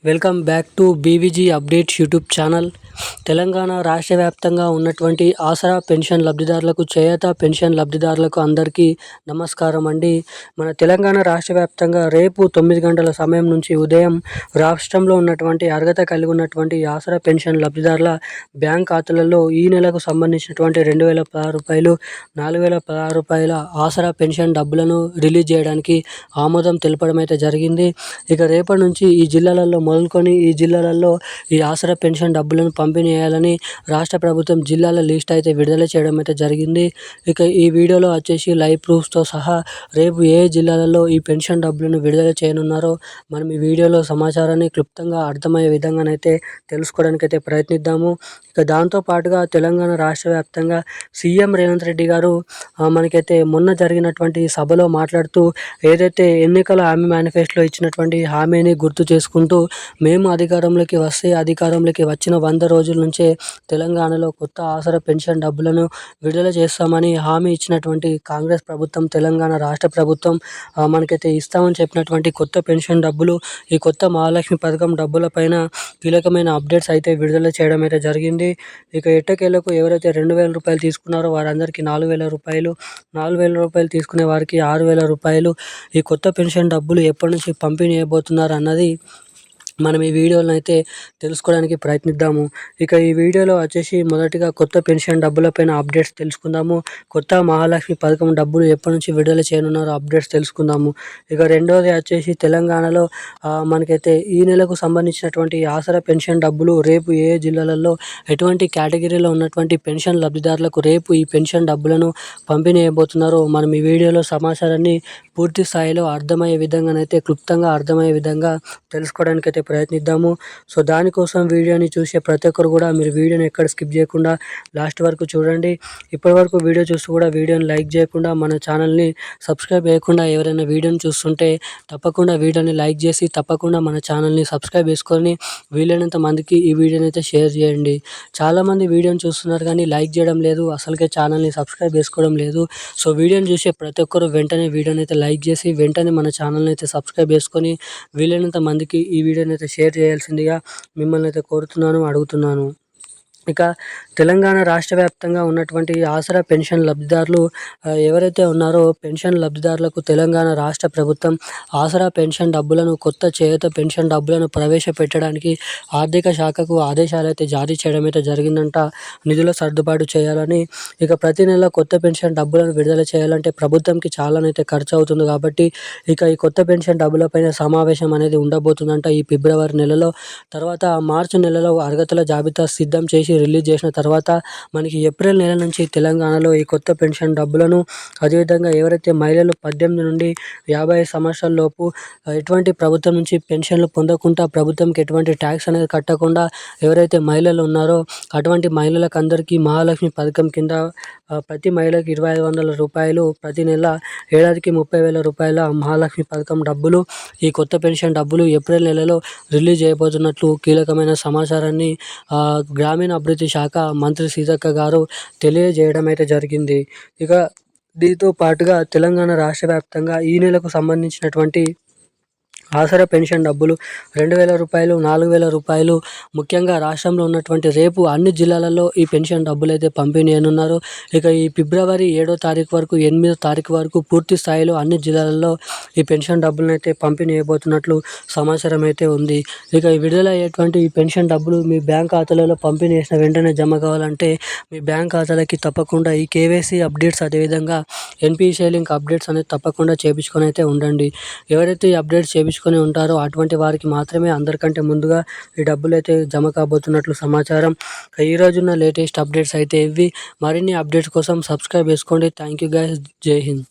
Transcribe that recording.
Welcome back to BVG updates YouTube channel. Telangana రాష్ట్ర వ్యాప్తంగా ఉన్నటువంటి ఆసరా పెన్షన్ లబ్ధిదారులకు, చేయూత పెన్షన్ లబ్ధిదారులకు అందరికీ నమస్కారం అండి. మన తెలంగాణ రాష్ట్ర వ్యాప్తంగా రేపు 9 గంటల సమయం నుంచి ఉదయం రాష్ట్రంలో ఉన్నటువంటి అర్హత కలిగి ఉన్నటువంటి ఆసరా పెన్షన్ లబ్ధిదారుల బ్యాంక్ ఖాతాలలో ఈ నెలకు సంబంధించినటువంటి 2016 రూపాయలు, 4016 రూపాయల ఆసరా పెన్షన్ డబ్బులను రిలీజ్ చేయడానికి ఆమోదం తెలపడం అయితే జరిగింది. ఇక రేపటి నుంచి ఈ జిల్లాలలో మొదలుకొని ఈ జిల్లాలలో ఈ ఆసరా పెన్షన్ డబ్బులను పంపిణీ చేయాలని రాష్ట్ర ప్రభుత్వం జిల్లాల లిస్ట్ అయితే విడుదల చేయడం అయితే జరిగింది. ఇక ఈ వీడియోలో వచ్చేసి లైవ్ ప్రూఫ్స్తో సహా రేపు ఏ జిల్లాలలో ఈ పెన్షన్ డబ్బులను విడుదల చేయనున్నారో మనం ఈ వీడియోలో సమాచారాన్ని క్లుప్తంగా అర్థమయ్యే విధంగానైతే తెలుసుకోవడానికి అయితే ప్రయత్నిద్దాము. ఇక దాంతో పాటుగా తెలంగాణ రాష్ట్ర వ్యాప్తంగా సీఎం రేవంత్ రెడ్డి గారు మనకైతే మొన్న జరిగినటువంటి సభలో మాట్లాడుతూ ఏదైతే ఎన్నికల హామీ మేనిఫెస్టోలో ఇచ్చినటువంటి హామీని గుర్తు చేసుకుంటూ మేము అధికారంలోకి వచ్చిన 100 రోజుల నుంచే తెలంగాణలో కొత్త ఆసరా పెన్షన్ డబ్బులను విడుదల చేస్తామని హామీ ఇచ్చినటువంటి కాంగ్రెస్ ప్రభుత్వం, తెలంగాణ రాష్ట్ర ప్రభుత్వం మనకైతే ఇస్తామని చెప్పినటువంటి కొత్త పెన్షన్ డబ్బులు, ఈ కొత్త మహాలక్ష్మి పథకం డబ్బులపైన కీలకమైన అప్డేట్స్ అయితే విడుదల చేయడం అయితే జరిగింది. ఇక ఎట్టకేలకు ఎవరైతే 2000 రూపాయలు తీసుకున్నారో వారందరికీ 4000 రూపాయలు, 4000 రూపాయలు తీసుకునే వారికి 6000 రూపాయలు ఈ కొత్త పెన్షన్ డబ్బులు ఎప్పటి నుంచి పంపిణీ చేయబోతున్నారు అన్నది మనం ఈ వీడియోలో అయితే తెలుసుకోవడానికి ప్రయత్నిద్దాము. ఇక ఈ వీడియోలో వచ్చేసి మొదటిగా కొత్త పెన్షన్ డబ్బులపైన అప్డేట్స్ తెలుసుకుందాము. కొత్త మహాలక్ష్మి పథకం డబ్బులు ఎప్పటి నుంచి విడుదల చేయనున్నారో అప్డేట్స్ తెలుసుకుందాము. ఇక రెండవది వచ్చేసి తెలంగాణలో మనకైతే ఈ నెలకు సంబంధించినటువంటి ఆసరా పెన్షన్ డబ్బులు రేపు ఏ జిల్లాలలో ఎటువంటి కేటగిరీలో ఉన్నటువంటి పెన్షన్ లబ్ధిదారులకు రేపు ఈ పెన్షన్ డబ్బులను పంపిణీ చేయబోతున్నారో మనం ఈ వీడియోలో సమాచారాన్ని పూర్తి స్థాయిలో అర్థమయ్యే విధంగానైతే క్లుప్తంగా అర్థమయ్యే విధంగా తెలుసుకోవడానికి అయితే ప్రయత్నిద్దాము. సో దానికోసం వీడియోని చూసే ప్రతి ఒక్కరు కూడా మీరు వీడియోని ఎక్కడ స్కిప్ చేయకుండా లాస్ట్ వరకు చూడండి. ఇప్పటివరకు వీడియో చూస్తూ కూడా వీడియోని లైక్ చేయకుండా మన ఛానల్ని సబ్స్క్రైబ్ చేయకుండా ఎవరైనా వీడియోని చూస్తుంటే తప్పకుండా వీడియోని లైక్ చేసి తప్పకుండా మన ఛానల్ని సబ్స్క్రైబ్ చేసుకొని వీలైనంత మందికి ఈ వీడియోని అయితే షేర్ చేయండి. చాలామంది వీడియోని చూస్తున్నారు కానీ లైక్ చేయడం లేదు, అసలుకే ఛానల్ని సబ్స్క్రైబ్ చేసుకోవడం లేదు. సో వీడియోని చూసే ప్రతి ఒక్కరు వెంటనే వీడియోని అయితే లైక్ చేసి వెంటనే మన ఛానల్ని అయితే సబ్స్క్రైబ్ చేసుకొని వీలైనంత మందికి ఈ వీడియోని అయితే షేర్ చేయాల్సిందిగా మిమ్మల్ని అయితే కోరుతున్నాను, అడుగుతున్నాను. ఇక తెలంగాణ రాష్ట్ర వ్యాప్తంగా ఉన్నటువంటి ఆసరా పెన్షన్ లబ్ధిదారులు ఎవరైతే ఉన్నారో పెన్షన్ లబ్ధిదారులకు తెలంగాణ రాష్ట్ర ప్రభుత్వం ఆసరా పెన్షన్ డబ్బులను, కొత్త చేయూత పెన్షన్ డబ్బులను ప్రవేశపెట్టడానికి ఆర్థిక శాఖకు ఆదేశాలు అయితే జారీ చేయడం అయితే జరిగిందంట. నిధుల సర్దుబాటు చేయాలని, ఇక ప్రతి నెల కొత్త పెన్షన్ డబ్బులను విడుదల చేయాలంటే ప్రభుత్వంకి చాలానైతే ఖర్చు అవుతుంది కాబట్టి ఇక ఈ కొత్త పెన్షన్ డబ్బులపైన సమావేశం అనేది ఉండబోతుందంట ఈ ఫిబ్రవరి నెలలో. తర్వాత మార్చి నెలలో అర్హతల జాబితా సిద్ధం చేసి రిలీజ్ చేసిన తర్వాత మనకి ఏప్రిల్ నెల నుంచి తెలంగాణలో ఈ కొత్త పెన్షన్ డబ్బులను, అదేవిధంగా ఎవరైతే మహిళలు 18 నుండి 55 సంవత్సరాల లోపు ఎటువంటి ప్రభుత్వం నుంచి పెన్షన్లు పొందకుండా, ప్రభుత్వంకి ఎటువంటి ట్యాక్స్ అనేది కట్టకుండా ఎవరైతే మహిళలు ఉన్నారో అటువంటి మహిళలకు అందరికీ మహాలక్ష్మి పథకం కింద ప్రతి మహిళకి 2500 రూపాయలు ప్రతి నెల, ఏడాదికి 30,000 రూపాయల మహాలక్ష్మి పథకం డబ్బులు, ఈ కొత్త పెన్షన్ డబ్బులు ఏప్రిల్ నెలలో రిలీజ్ చేయబోతున్నట్లు కీలకమైన సమాచారాన్ని గ్రామీణ అభివృద్ధి శాఖ మంత్రి సీతక్క గారు తెలియజేయడం అయితే జరిగింది. ఇక దీంతో పాటుగా తెలంగాణ రాష్ట్ర వ్యాప్తంగా ఈ నెలకు సంబంధించినటువంటి ఆసరా పెన్షన్ డబ్బులు 2000 రూపాయలు, 4000 రూపాయలు ముఖ్యంగా రాష్ట్రంలో ఉన్నటువంటి రేపు అన్ని జిల్లాలలో ఈ పెన్షన్ డబ్బులు అయితే పంపిణీ చేయనున్నారు. ఇక ఈ ఫిబ్రవరి 7వ తారీఖు వరకు 8వ తారీఖు వరకు పూర్తి స్థాయిలో అన్ని జిల్లాలలో ఈ పెన్షన్ డబ్బులను అయితే పంపిణీ చేయబోతున్నట్లు సమాచారం అయితే ఉంది. ఇక విడుదలయ్యేటువంటి ఈ పెన్షన్ డబ్బులు మీ బ్యాంక్ ఖాతాలలో పంపిణీ చేసిన వెంటనే జమ కావాలంటే మీ బ్యాంక్ ఖాతాలకి తప్పకుండా ఈ కేవైసీ అప్డేట్స్, అదేవిధంగా ఎన్పిసిఐ లింక్ అప్డేట్స్ అనేది తప్పకుండా చేయించుకొని అయితే ఉండండి. ఎవరైతే ఈ అప్డేట్స్ చేయించుకొని ఉంటారో అటువంటి వారికి మాత్రమే అందరికంటే ముందుగా ఈ డబ్బులు అయితే జమ కాబోతున్నట్లు సమాచారం. ఈ రోజున్న లేటెస్ట్ అప్డేట్స్ అయితే ఇవి. మరిన్ని అప్డేట్స్ కోసం సబ్స్క్రైబ్ చేసుకోండి. Thank you guys. జై హింద్.